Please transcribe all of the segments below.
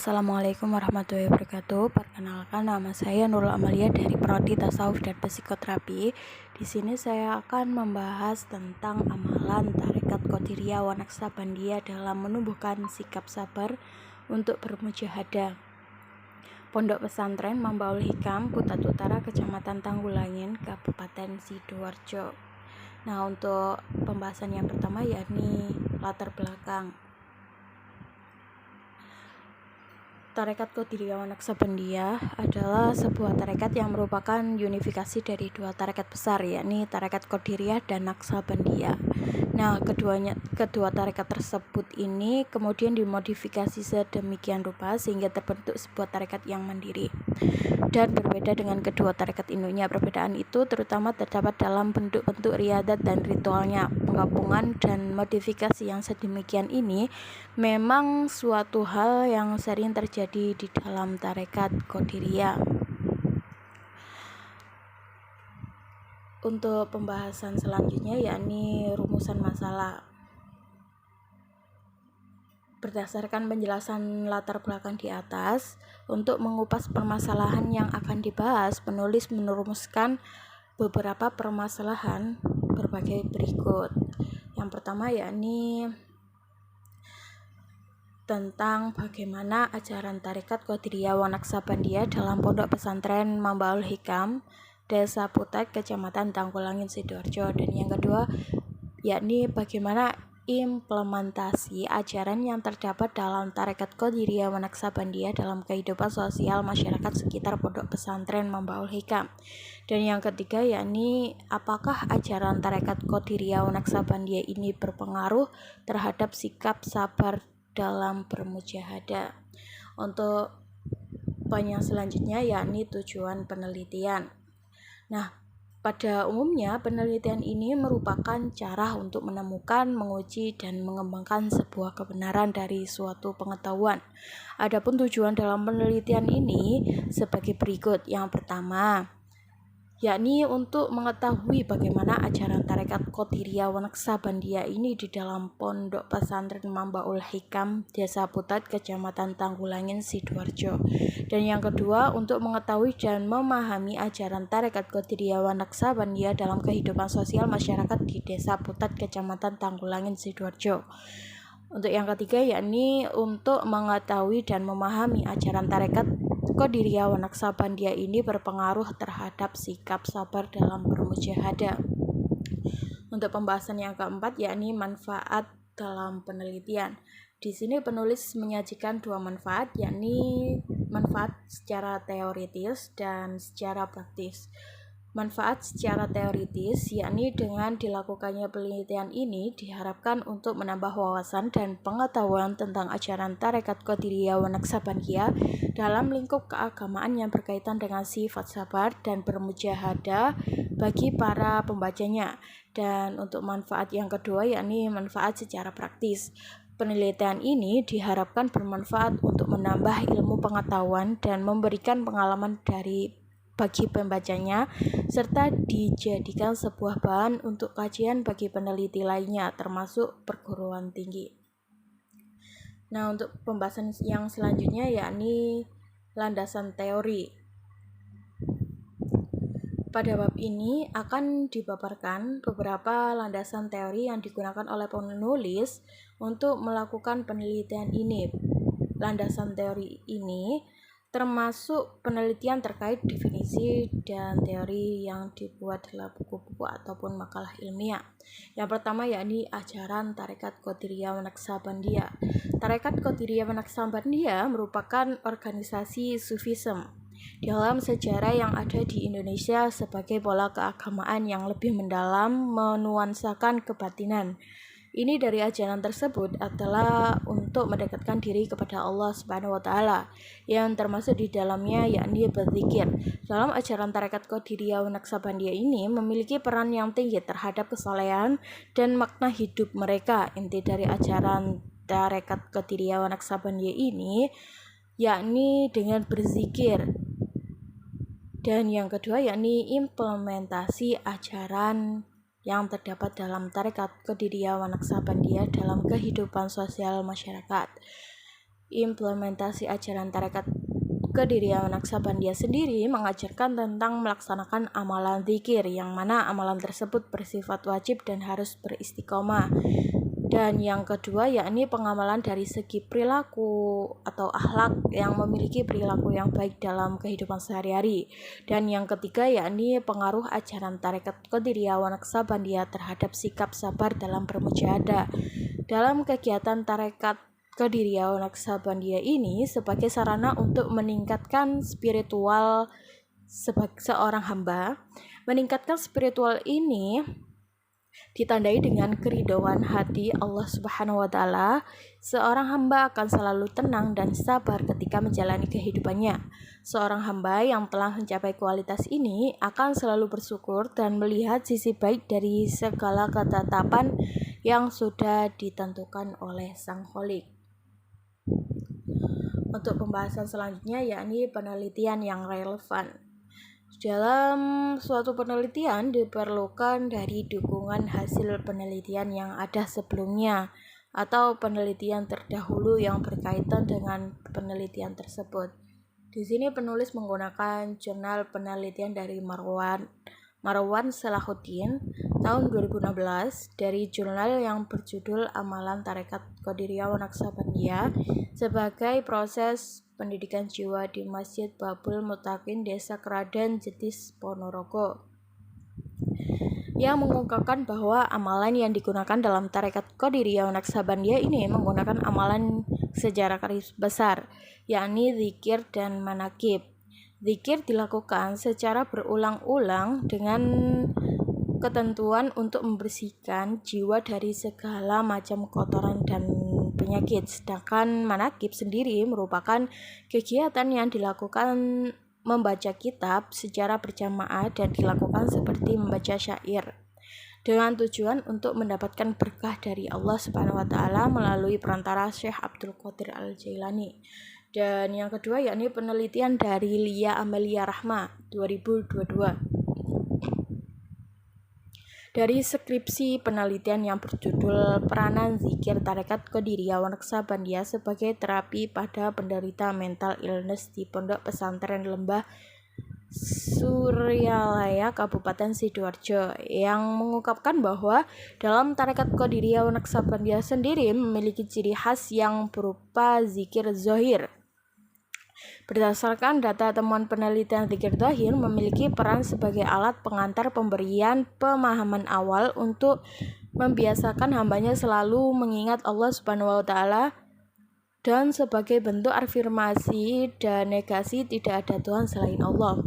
Assalamualaikum warahmatullahi wabarakatuh. Perkenalkan, nama saya Nurul Amalia dari Prodi Tasawuf dan Psikoterapi. Di sini saya akan membahas tentang amalan Tarekat Qadiriyah wa Naqsabandiyah dalam menumbuhkan sikap sabar untuk bermujahadah. Pondok Pesantren Mambaul Hikam, Kutat Utara, Kecamatan Tanggulangin, Kabupaten Sidoarjo. Nah, untuk pembahasan yang pertama yakni latar belakang. Tarekat Qadiriyah wa Naqsabandiyah adalah sebuah tarekat yang merupakan unifikasi dari dua tarekat besar, yakni Tarekat Qadiriyah dan Naqsabandiyah. Nah, kedua tarekat tersebut ini kemudian dimodifikasi sedemikian rupa sehingga terbentuk sebuah tarekat yang mandiri dan berbeda dengan kedua tarekat induknya. Perbedaan itu terutama terdapat dalam bentuk-bentuk riadat dan ritualnya. Penggabungan dan modifikasi yang sedemikian ini memang suatu hal yang sering terjadi di dalam tarekat Qadiriyah. Untuk pembahasan selanjutnya yakni rumusan masalah. Berdasarkan penjelasan latar belakang di atas, untuk mengupas permasalahan yang akan dibahas, penulis merumuskan beberapa permasalahan berbagai berikut. Yang pertama yakni tentang bagaimana ajaran Tarekat Qadiriyah wa Naqsabandiyah dalam Pondok Pesantren Mambaul Hikam, Desa Putat, Kecamatan Tanggulangin, Sidoarjo. Dan yang kedua yakni bagaimana implementasi ajaran yang terdapat dalam Tarekat Qadiriyah wa Naqsabandiyah dalam kehidupan sosial masyarakat sekitar Pondok Pesantren Mambaul Hikam. Dan yang ketiga yakni apakah ajaran Tarekat Qadiriyah wa Naqsabandiyah ini berpengaruh terhadap sikap sabar dalam bermujahadah. Untuk poin yang selanjutnya yakni tujuan penelitian. Nah, pada umumnya penelitian ini merupakan cara untuk menemukan, menguji, dan mengembangkan sebuah kebenaran dari suatu pengetahuan. Adapun tujuan dalam penelitian ini sebagai berikut. Yang pertama yakni untuk mengetahui bagaimana ajaran Tarekat Qadiriyah wa Naqsabandiyah ini di dalam Pondok Pesantren Mambaul Hikam, Desa Putat, Kecamatan Tanggulangin, Sidoarjo. Dan yang kedua, untuk mengetahui dan memahami ajaran Tarekat Qadiriyah wa Naqsabandiyah dalam kehidupan sosial masyarakat di Desa Putat, Kecamatan Tanggulangin, Sidoarjo. Untuk yang ketiga yakni untuk mengetahui dan memahami ajaran Tarekat Qadiriyah wa Naqsabandiyah ini berpengaruh terhadap sikap sabar dalam bermujahadah. Untuk pembahasan yang keempat yakni manfaat dalam penelitian. Di sini penulis menyajikan dua manfaat, yakni manfaat secara teoritis dan secara praktis. Manfaat secara teoritis yakni dengan dilakukannya penelitian ini diharapkan untuk menambah wawasan dan pengetahuan tentang ajaran Tarekat Qadiriyah wa Naqsabandiyah dalam lingkup keagamaan yang berkaitan dengan sifat sabar dan bermujahadah bagi para pembacanya. Dan untuk manfaat yang kedua yakni manfaat secara praktis. Penelitian ini diharapkan bermanfaat untuk menambah ilmu pengetahuan dan memberikan pengalaman bagi pembacanya, serta dijadikan sebuah bahan untuk kajian bagi peneliti lainnya, termasuk perguruan tinggi. Nah, untuk pembahasan yang selanjutnya yakni landasan teori. Pada bab ini akan dipaparkan beberapa landasan teori yang digunakan oleh penulis untuk melakukan penelitian ini. Landasan teori ini termasuk penelitian terkait definisi dan teori yang dibuat dalam buku-buku ataupun makalah ilmiah. Yang pertama yakni ajaran Tarekat Qadiriyah wa Naqsabandiyah. Tarekat Qadiriyah wa Naqsabandiyah merupakan organisasi Sufisme dalam sejarah yang ada di Indonesia sebagai pola keagamaan yang lebih mendalam menuansakan kebatinan. Ini dari ajaran tersebut adalah untuk mendekatkan diri kepada Allah Subhanahu wa taala, yang termasuk di dalamnya yakni berzikir. Dalam ajaran Tarekat Qadiriyah wa Naqsabandiyah ini memiliki peran yang tinggi terhadap kesolehan dan makna hidup mereka. Inti dari ajaran Tarekat Qadiriyah wa Naqsabandiyah ini yakni dengan berzikir. Dan yang kedua yakni implementasi ajaran yang terdapat dalam Tarekat Qadiriyah wa Naqsabandiyah dalam kehidupan sosial masyarakat. Implementasi ajaran tarekat Qadiriyah Naksabandia sendiri mengajarkan tentang melaksanakan amalan zikir, yang mana amalan tersebut bersifat wajib dan harus beristiqomah. Dan yang kedua yakni pengamalan dari segi perilaku atau akhlak yang memiliki perilaku yang baik dalam kehidupan sehari-hari. Dan yang ketiga yakni pengaruh ajaran tarekat Qadiriyah Naksabandia terhadap sikap sabar dalam bermujahadah. Dalam kegiatan tarekat Qadiriyah Naksabandia ini sebagai sarana untuk meningkatkan spiritual sebagai seorang hamba. Meningkatkan spiritual ini ditandai dengan keridhaan hati Allah Subhanahu wa taala. Seorang hamba akan selalu tenang dan sabar ketika menjalani kehidupannya. Seorang hamba yang telah mencapai kualitas ini akan selalu bersyukur dan melihat sisi baik dari segala ketetapan yang sudah ditentukan oleh Sang Kholik. Untuk pembahasan selanjutnya yakni penelitian yang relevan. Dalam suatu penelitian diperlukan dari dukungan hasil penelitian yang ada sebelumnya atau penelitian terdahulu yang berkaitan dengan penelitian tersebut. Di sini penulis menggunakan jurnal penelitian dari Marwan Salahuddin tahun 2016 dari jurnal yang berjudul Amalan Tarekat Qadiriyah Naksabandia sebagai proses pendidikan jiwa di Masjid Babul Mutakin Desa Keraden Jetis Ponorogo, yang mengungkapkan bahwa amalan yang digunakan dalam tarekat Qadiriyah Naksabandia ini menggunakan amalan sejarah garis besar, yakni zikir dan manakib. Zikir dilakukan secara berulang-ulang dengan ketentuan untuk membersihkan jiwa dari segala macam kotoran dan penyakit. Sedangkan manakib sendiri merupakan kegiatan yang dilakukan membaca kitab secara berjamaah dan dilakukan seperti membaca syair, dengan tujuan untuk mendapatkan berkah dari Allah Subhanahu wa taala melalui perantara Syekh Abdul Qadir Al-Jailani. Dan yang kedua yakni penelitian dari Lia Amelia Rahma 2022. Dari skripsi penelitian yang berjudul Peranan Zikir Tarekat Qadiriyah Naksabandia sebagai terapi pada penderita mental illness di Pondok Pesantren Lembah Suryalaya Kabupaten Sidoarjo, yang mengungkapkan bahwa dalam tarekat Qadiriyah Naksabandia sendiri memiliki ciri khas yang berupa zikir zohir. Berdasarkan data temuan penelitian, zikir zahir memiliki peran sebagai alat pengantar pemberian pemahaman awal untuk membiasakan hambanya selalu mengingat Allah Subhanahu wa taala, dan sebagai bentuk afirmasi dan negasi tidak ada Tuhan selain Allah.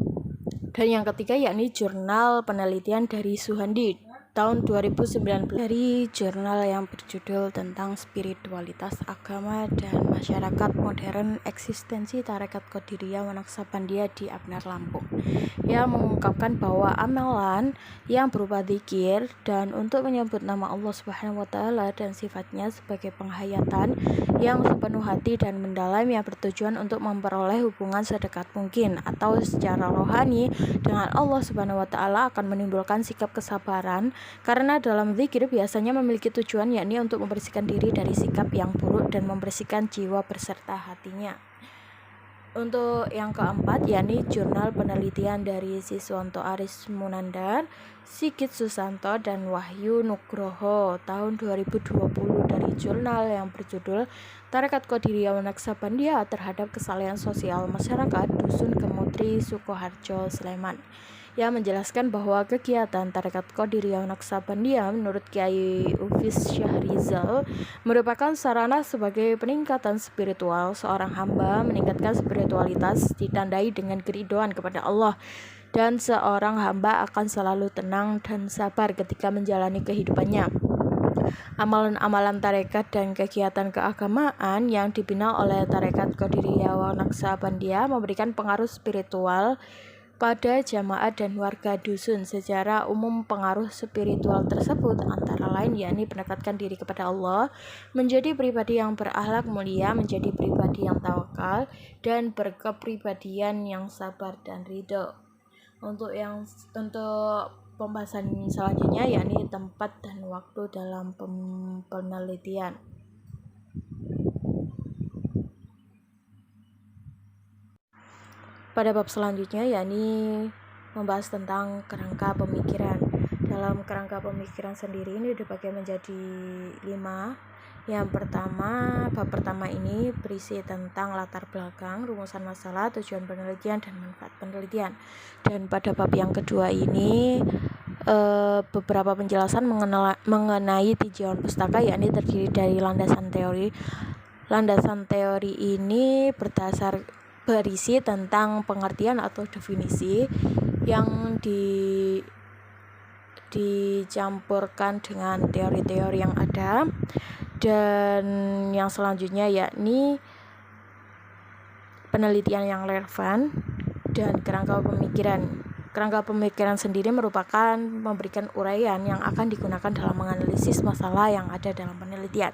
Dan yang ketiga yakni jurnal penelitian dari Suhandi tahun 2019 dari jurnal yang berjudul tentang spiritualitas agama dan masyarakat modern eksistensi tarekat Qadiriyah Naksabandia di Abnar Lampung, yang mengungkapkan bahwa amalan yang berupa zikir dan untuk menyebut nama Allah Subhanahu wa taala dan sifatnya sebagai penghayatan yang sepenuh hati dan mendalam yang bertujuan untuk memperoleh hubungan sedekat mungkin atau secara rohani dengan Allah Subhanahu wa taala akan menimbulkan sikap kesabaran, karena dalam zikir biasanya memiliki tujuan yakni untuk membersihkan diri dari sikap yang buruk dan membersihkan jiwa beserta hatinya. Untuk yang keempat yakni jurnal penelitian dari Siswanto Aris Munandar, Sigit Susanto dan Wahyu Nugroho tahun 2020 dari jurnal yang berjudul Tarekat Qadiriyah Naksabandia terhadap Kesalahan Sosial Masyarakat Dusun Kemutri Sukoharjo Sleman, yang menjelaskan bahwa kegiatan tarekat Qadiriyah Naksabandia menurut Kiai Ufis Syahrizal merupakan sarana sebagai peningkatan spiritual. Seorang hamba meningkatkan spiritualitas ditandai dengan keridhaan kepada Allah, dan seorang hamba akan selalu tenang dan sabar ketika menjalani kehidupannya. Amalan-amalan tarekat dan kegiatan keagamaan yang dibina oleh tarekat Qadiriyah Naksabandia memberikan pengaruh spiritual pada jamaah dan warga dusun. Secara umum pengaruh spiritual tersebut antara lain yakni mendekatkan diri kepada Allah, menjadi pribadi yang berakhlak mulia, menjadi pribadi yang tawakal, dan berkepribadian yang sabar dan ridho. Untuk pembahasan selanjutnya yakni tempat dan waktu dalam penelitian. pada bab selanjutnya yakni membahas tentang kerangka pemikiran. Dalam kerangka pemikiran sendiri ini dibagi menjadi 5. Yang pertama, bab pertama ini berisi tentang latar belakang, rumusan masalah, tujuan penelitian, dan manfaat penelitian. Dan pada bab yang kedua ini beberapa penjelasan mengenai tinjauan pustaka, yakni terdiri dari landasan teori. Landasan teori ini berisi tentang pengertian atau definisi yang dicampurkan dengan teori-teori yang ada. Dan yang selanjutnya yakni penelitian yang relevan dan kerangka pemikiran. Kerangka pemikiran sendiri merupakan memberikan uraian yang akan digunakan dalam menganalisis masalah yang ada dalam penelitian.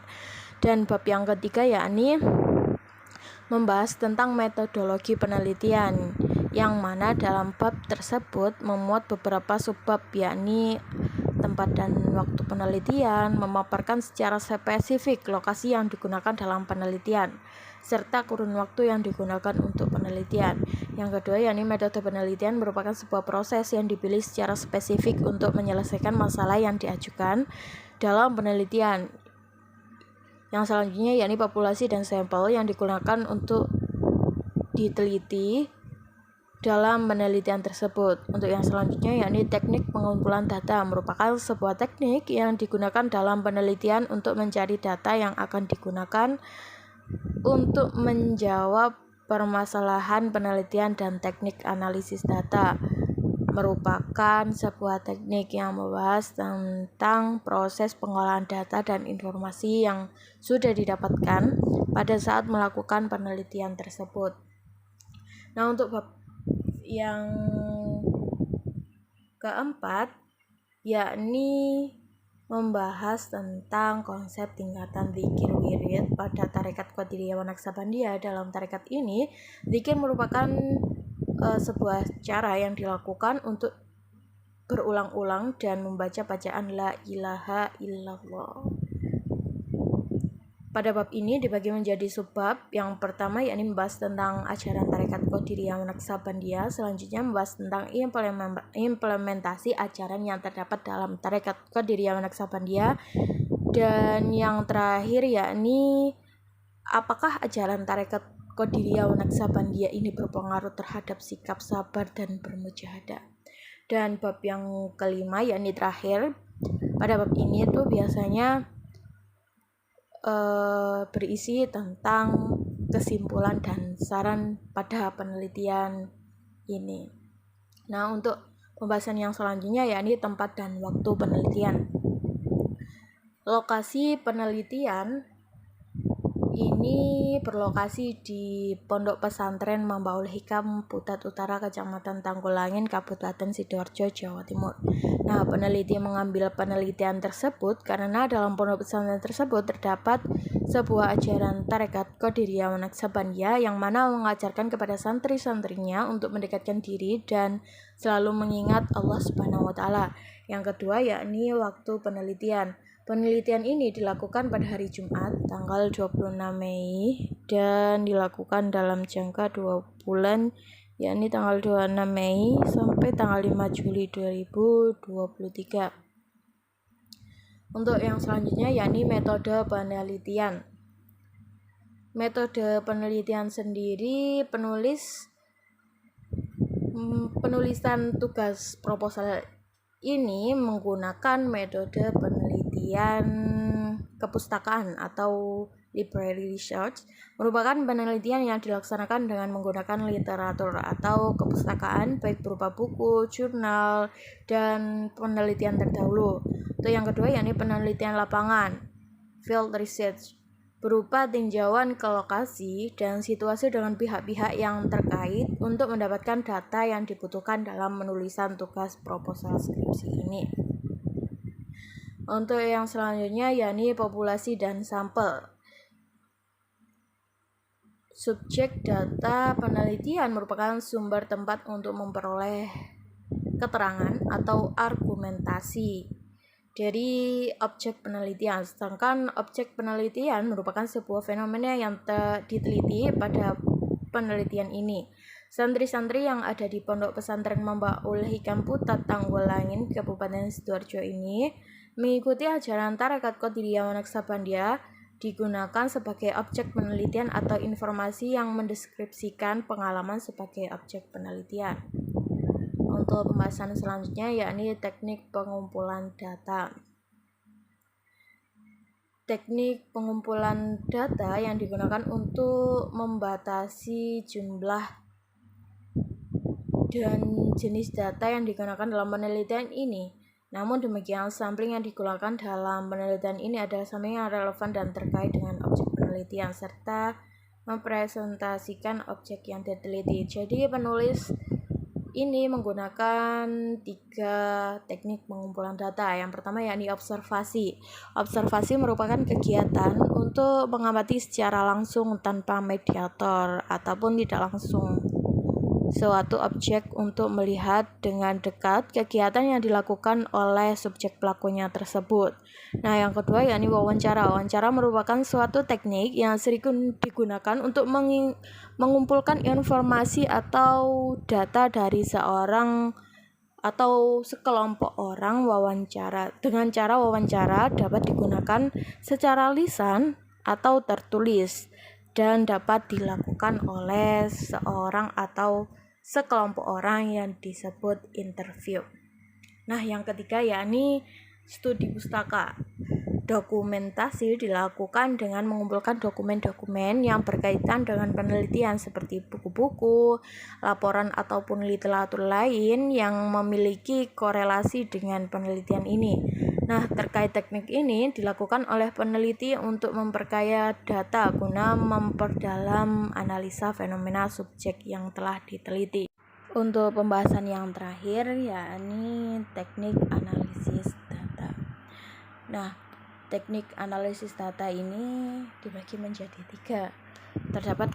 Dan bab yang ketiga yakni membahas tentang metodologi penelitian, yang mana dalam bab tersebut memuat beberapa subbab, yakni tempat dan waktu penelitian, memaparkan secara spesifik lokasi yang digunakan dalam penelitian, serta kurun waktu yang digunakan untuk penelitian. Yang kedua, yakni metode penelitian merupakan sebuah proses yang dipilih secara spesifik untuk menyelesaikan masalah yang diajukan dalam penelitian. Yang selanjutnya, yakni populasi dan sampel yang digunakan untuk diteliti dalam penelitian tersebut. Untuk yang selanjutnya, yakni teknik pengumpulan data, merupakan sebuah teknik yang digunakan dalam penelitian untuk mencari data yang akan digunakan untuk menjawab permasalahan penelitian. Dan teknik analisis data merupakan sebuah teknik yang membahas tentang proses pengolahan data dan informasi yang sudah didapatkan pada saat melakukan penelitian tersebut. Nah, untuk bab yang keempat yakni membahas tentang konsep tingkatan dzikir wirid pada tarekat Qadiriyah wa Naqsabandiyah. Dalam tarekat ini, dzikir merupakan sebuah cara yang dilakukan untuk berulang-ulang dan membaca bacaan la ilaha illallah. Pada bab ini dibagi menjadi subbab. Yang pertama yakni membahas tentang ajaran tarekat Qadiriyah wa Naqsabandiyah. Selanjutnya membahas tentang implementasi ajaran yang terdapat dalam tarekat Qadiriyah wa Naqsabandiyah. Dan yang terakhir yakni apakah ajaran tarekat Qadiriyah wa Naqsabandiyah ini berpengaruh terhadap sikap sabar dan bermujahadah. Dan bab yang kelima yakni terakhir, pada bab ini tuh biasanya berisi tentang kesimpulan dan saran pada penelitian ini. Nah, untuk pembahasan yang selanjutnya yakni tempat dan waktu penelitian. Lokasi penelitian ini berlokasi di Pondok Pesantren Mambaul Hikam, Putat Utara, Kecamatan Tanggulangin, Kabupaten Sidoarjo, Jawa Timur. Nah, peneliti mengambil penelitian tersebut karena dalam pondok pesantren tersebut terdapat sebuah ajaran tarekat Qadiriyah wa Naqsabandiyah yang mana mengajarkan kepada santri-santrinya untuk mendekatkan diri dan selalu mengingat Allah Subhanahu wa taala. Yang kedua yakni waktu penelitian. Penelitian ini dilakukan pada hari Jumat tanggal 26 Mei dan dilakukan dalam jangka 2 bulan, yakni tanggal 26 Mei sampai tanggal 5 Juli 2023. Untuk yang selanjutnya yakni metode penelitian. Metode penelitian sendiri penulisan tugas proposal ini menggunakan metode penelitian kepustakaan atau library research, merupakan penelitian yang dilaksanakan dengan menggunakan literatur atau kepustakaan baik berupa buku, jurnal, dan penelitian terdahulu. Untuk yang kedua yakni penelitian lapangan, field research, berupa tinjauan ke lokasi dan situasi dengan pihak-pihak yang terkait untuk mendapatkan data yang dibutuhkan dalam penulisan tugas proposal skripsi ini. Untuk yang selanjutnya yakni populasi dan sampel. Subjek data penelitian merupakan sumber tempat untuk memperoleh keterangan atau argumentasi dari objek penelitian, sedangkan objek penelitian merupakan sebuah fenomena yang diteliti pada penelitian ini. Santri-santri yang ada di Pondok Pesantren Mambaul Hikam Putat Tanggulangin, Kabupaten Sidoarjo ini mengikuti ajaran Tarekat Qadiriyah Wanaksabandia digunakan sebagai objek penelitian atau informasi yang mendeskripsikan pengalaman sebagai objek penelitian. Untuk pembahasan selanjutnya yakni teknik pengumpulan data. Teknik pengumpulan data yang digunakan untuk membatasi jumlah dan jenis data yang digunakan dalam penelitian ini. Namun demikian, sampling yang digunakan dalam penelitian ini adalah sampling yang relevan dan terkait dengan objek penelitian serta mempresentasikan objek yang diteliti. Jadi penulis ini menggunakan 3 teknik pengumpulan data. Yang pertama yakni observasi. Observasi merupakan kegiatan untuk mengamati secara langsung tanpa mediator ataupun tidak langsung suatu objek untuk melihat dengan dekat kegiatan yang dilakukan oleh subjek pelakunya tersebut. Nah, yang kedua yakni wawancara. Wawancara merupakan suatu teknik yang sering digunakan untuk mengumpulkan informasi atau data dari seorang atau sekelompok orang. Dengan cara wawancara dapat digunakan secara lisan atau tertulis dan dapat dilakukan oleh seorang atau sekelompok orang yang disebut interview. Nah, yang ketiga yakni studi pustaka. Dokumentasi dilakukan dengan mengumpulkan dokumen-dokumen yang berkaitan dengan penelitian seperti buku-buku, laporan ataupun literatur lain yang memiliki korelasi dengan penelitian ini. Nah, terkait teknik ini dilakukan oleh peneliti untuk memperkaya data guna memperdalam analisa fenomena subjek yang telah diteliti. Untuk pembahasan yang terakhir yakni teknik analisis data. Nah, teknik analisis data ini dibagi menjadi 3. Terdapat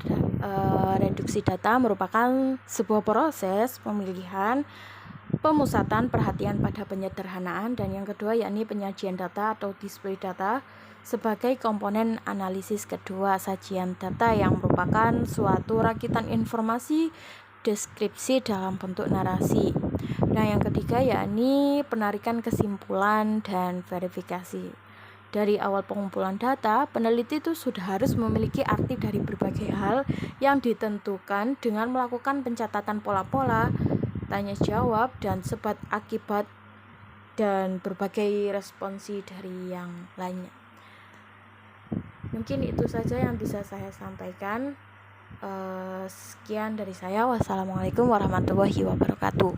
reduksi data merupakan sebuah proses pemilihan, pemusatan perhatian pada penyederhanaan, dan yang kedua yakni penyajian data atau display data sebagai komponen analisis kedua, sajian data yang merupakan suatu rakitan informasi deskripsi dalam bentuk narasi. Nah, yang ketiga yakni penarikan kesimpulan dan verifikasi. Dari awal pengumpulan data, peneliti itu sudah harus memiliki arti dari berbagai hal yang ditentukan dengan melakukan pencatatan pola-pola, tanya jawab, dan sebab akibat dan berbagai responsi dari yang lainnya. Mungkin itu saja yang bisa saya sampaikan. Sekian dari saya. Wassalamualaikum warahmatullahi wabarakatuh.